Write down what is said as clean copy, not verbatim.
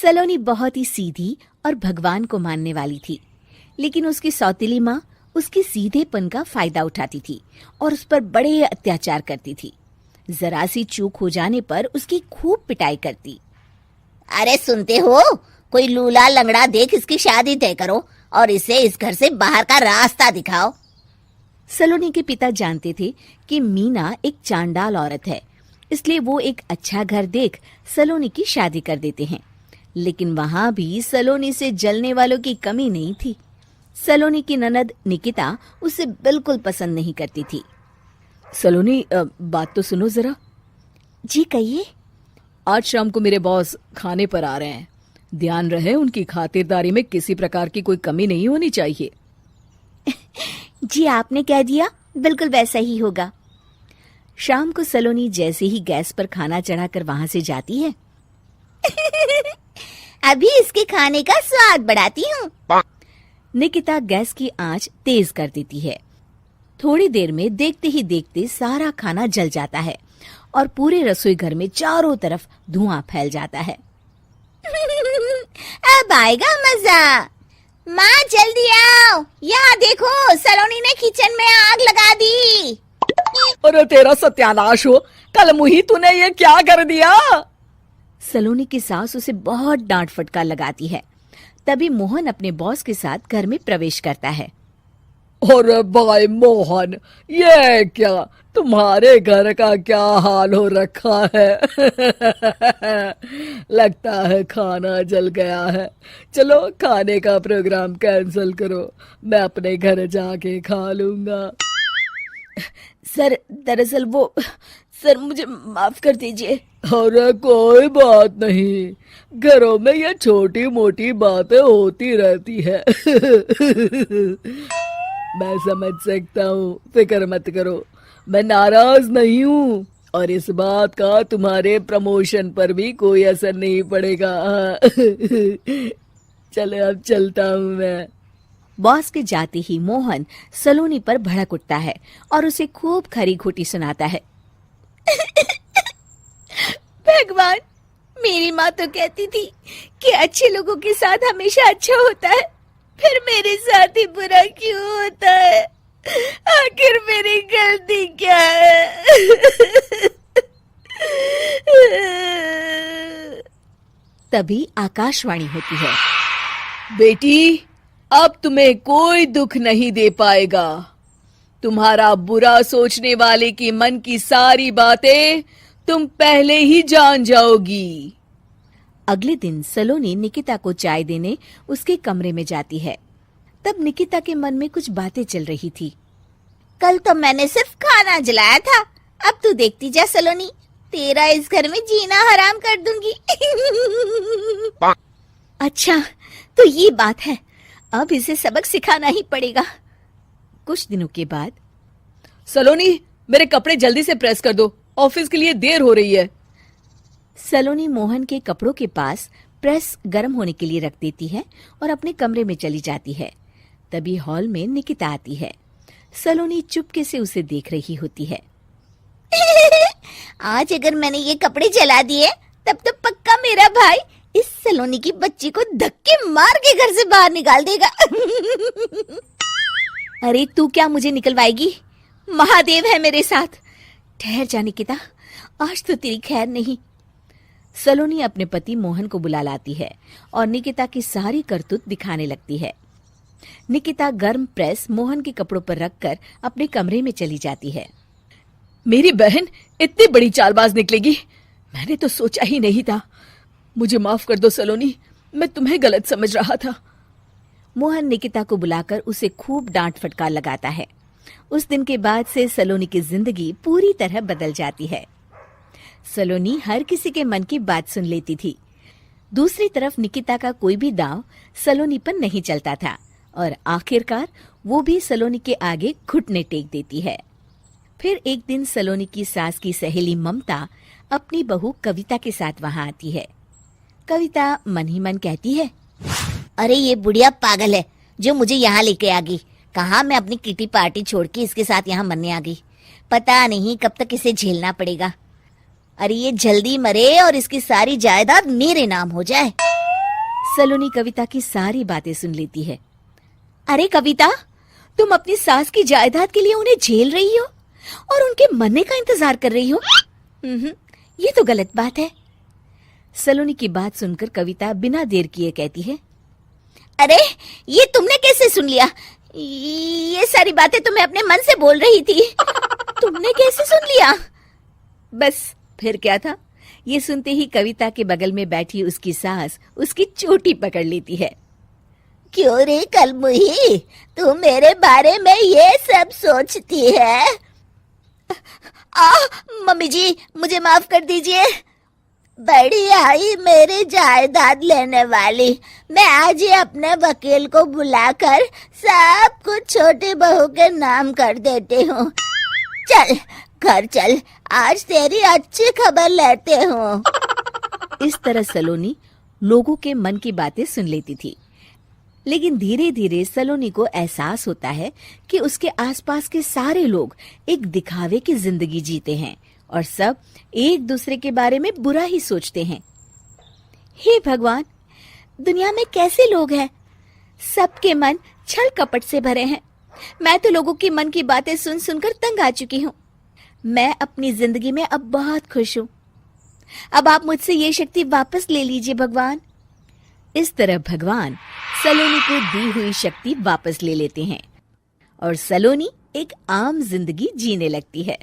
सलोनी बहुत ही सीधी और भगवान को मानने वाली थी, लेकिन उसकी सौतेली माँ उसके सीधेपन का फायदा उठाती थी और उस पर बड़े अत्याचार करती थी। जरा सी चूक हो जाने पर उसकी खूब पिटाई करती। अरे सुनते हो, कोई लूला लंगड़ा देख इसकी शादी तय करो और इसे इस घर से बाहर का रास्ता दिखाओ। सलोनी के पिता जानते थे कि मीना एक चांडाल औरत है, इसलिए वो एक अच्छा घर देख सलोनी की शादी कर देते हैं। लेकिन वहां भी सलोनी से जलने वालों की कमी नहीं थी। सलोनी की ननद निकिता उसे बिल्कुल पसंद नहीं करती थी। सलोनी, बात तो सुनो जरा। जी कहिए। आज शाम को मेरे बॉस खाने पर आ रहे हैं। ध्यान रहे उनकी खातिरदारी में किसी प्रकार की कोई कमी नहीं होनी चाहिए। जी आपने कह दिया, बिल्कुल वैसा ही होगा। शाम को सलोनी जैसे ही गैस पर खाना चढ़ाकर वहां से जाती है अभी इसके खाने का स्वाद बढ़ाती हूँ। निकिता गैस की आंच तेज कर देती है। थोड़ी देर में देखते ही देखते सारा खाना जल जाता है और पूरे रसोई घर में चारों तरफ धुआं फैल जाता है। अब आएगा मजा। माँ जल्दी आओ, यहाँ देखो सलोनी ने किचन में आग लगा दी। अरे तेरा सत्यानाश हो, कल मुही तूने ये क्या कर दिया? सलोनी की सास उसे बहुत डांट फटकार लगाती है। तभी मोहन अपने बॉस के साथ घर में प्रवेश करता है। अरे भाई मोहन, ये क्या तुम्हारे घर का क्या हाल हो रखा है? लगता है खाना जल गया है। चलो खाने का प्रोग्राम कैंसिल करो, मैं अपने घर जाके खा लूंगा। सर दरअसल वो सर मुझे माफ कर दीजिए। अरे कोई बात नहीं, घरों में ये छोटी मोटी बातें होती रहती है। मैं समझ सकता हूँ, फिक्र मत करो, मैं नाराज नहीं हूँ और इस बात का तुम्हारे प्रमोशन पर भी कोई असर नहीं पड़ेगा। चले अब चलता हूँ मैं। बॉस के जाते ही मोहन सलोनी पर भड़क उठता है और उसे खूब खरी खोटी सुनाता है। भगवान, मेरी माँ तो कहती थी कि अच्छे लोगों के साथ हमेशा अच्छा होता है, फिर मेरे साथ ही बुरा क्यों होता है? आखिर मेरी गलती क्या है? तभी आकाशवाणी होती है। बेटी, अब तुम्हें कोई दुख नहीं दे पाएगा। तुम्हारा बुरा सोचने वाले की मन की सारी बातें तुम पहले ही जान जाओगी। अगले दिन सलोनी निकिता को चाय देने उसके कमरे में जाती है। तब निकिता के मन में कुछ बातें चल रही थी। कल तो मैंने सिर्फ खाना जलाया था, अब तू देखती जा सलोनी, तेरा इस घर में जीना हराम कर दूंगी। अच्छा, तो ये बात है, अब इसे सबक सिखाना ही पड़ेगा। कुछ दिनों के बाद, सलोनी, मेरे कपड़े जल्दी से प्रेस कर दो, ऑफिस के लिए देर हो रही है। सलोनी मोहन के कपड़ों के पास प्रेस गर्म होने के लिए रख देती है और अपने कमरे में चली जाती है। तभी हॉल में निकिता आती है। सलोनी चुपके से उसे देख रही होती है। आज अगर मैंने ये कपड़े जला दिए तब तो पक्का मेरा भाई इस सलोनी की बच्ची को धक्के मार के घर से बाहर निकाल देगा। अरे तू क्या मुझे निकलवाएगी? महादेव है मेरे साथ। ठहर जा निकिता, आज तो तेरी खैर नहीं। सलोनी अपने पति मोहन को बुला लाती है और निकिता की सारी करतूत दिखाने लगती है। निकिता गर्म प्रेस मोहन के कपड़ों पर रखकर अपने कमरे में चली जाती है। मेरी बहन इतनी बड़ी चालबाज निकलेगी, मैंने तो सोचा ही नहीं था। मुझे माफ कर दो सलोनी, मैं तुम्हें गलत समझ रहा था। मोहन निकिता को बुलाकर उसे खूब डांट फटकार लगाता है। उस दिन के बाद से सलोनी की जिंदगी पूरी तरह बदल जाती है। सलोनी हर किसी के मन की बात सुन लेती थी। दूसरी तरफ निकिता का कोई भी दांव सलोनी पर नहीं चलता था और आखिरकार वो भी सलोनी के आगे घुटने टेक देती है। फिर एक दिन सलोनी की सास की सहेली ममता अपनी बहू कविता के साथ वहां आती है। कविता मन ही मन कहती है, अरे ये बुढ़िया पागल है जो मुझे यहाँ लेके आ गई। कहाँ मैं अपनी किटी पार्टी छोड़ के इसके साथ यहाँ मरने आ गई। पता नहीं कब तक इसे झेलना पड़ेगा। अरे ये जल्दी मरे और इसकी सारी जायदाद मेरे नाम हो जाए। सलोनी कविता की सारी बातें सुन लेती है। अरे कविता, तुम अपनी सास की जायदाद के लिए उन्हें झेल रही हो और उनके मरने का इंतजार कर रही हो। ये तो गलत बात है। सलोनी की बात सुनकर कविता बिना देर किए कहती है, अरे ये तुमने कैसे सुन लिया? ये सारी बातें तो मैं अपने मन से बोल रही थी। तुमने कैसे सुन लिया? बस फिर क्या था। ये सुनते ही कविता के बगल में बैठी उसकी सास उसकी चोटी पकड़ लेती है। क्यों रे कलमुही, तू मेरे बारे में ये सब सोचती है? मम्मी जी, मुझे माफ कर दीजिए। बड़ी आई मेरी जायदाद लेने वाली, मैं आज ही अपने वकील को बुलाकर सब कुछ छोटी बहू के नाम कर देती हूँ। चल घर चल, आज तेरी अच्छी खबर लेते हूँ। इस तरह सलोनी लोगों के मन की बातें सुन लेती थी, लेकिन धीरे धीरे सलोनी को एहसास होता है कि उसके आसपास के सारे लोग एक दिखावे की जिंदगी जीते हैं और सब एक दूसरे के बारे में बुरा ही सोचते हैं। हे भगवान, दुनिया में कैसे लोग हैं? सबके मन छल कपट से भरे हैं। मैं तो लोगों के मन की बातें सुन सुनकर तंग आ चुकी हूँ। मैं अपनी जिंदगी में अब बहुत खुश हूँ। अब आप मुझसे ये शक्ति वापस ले लीजिए भगवान। इस तरह भगवान सलोनी को दी हुई शक्ति वापस ले लेते हैं और सलोनी एक आम जिंदगी जीने लगती है।